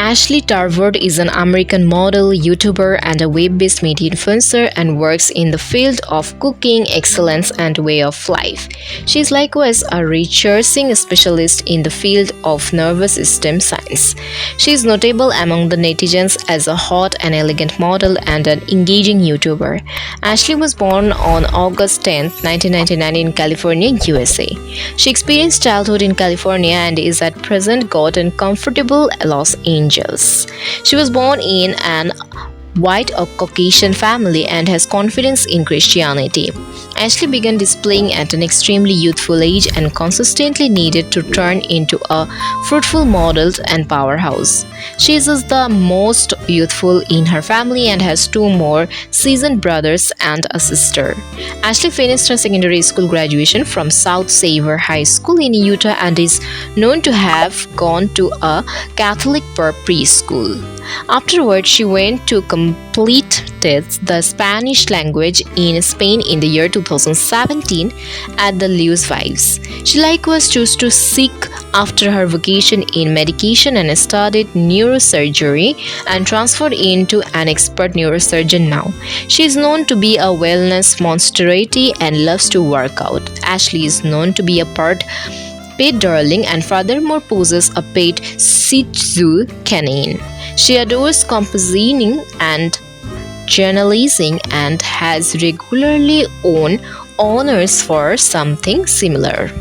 Ashley Tervort is an American model, YouTuber, and a web-based media influencer and works in the field of cooking, excellence, and way of life. She is likewise a rehearsing specialist in the field of nervous system science. She is notable among the netizens as a hot and elegant model and an engaging YouTuber. Ashley was born on August 10, 1999 in California, USA. She experienced childhood in California and is at present gotten comfortable Los Angeles. She was born in an white or Caucasian family and has confidence in Christianity. Ashley began displaying at an extremely youthful age and consistently needed to turn into a fruitful model and powerhouse. She is the most youthful in her family and has two more seasoned brothers and a sister. Ashley finished her secondary school graduation from South Savor High School in Utah and is known to have gone to a Catholic preschool. Afterwards, she went to complete the Spanish language in Spain in the year 2017 at the Luis Vives. She likewise chose to seek after her vocation in medication and studied neurosurgery and transferred into an expert neurosurgeon now. She is known to be a wellness monsterity and loves to work out. Ashley is known to be a pet darling and furthermore possesses a pet Shih Tzu canine. She adores compositing and journalizing and has regularly won honors for something similar.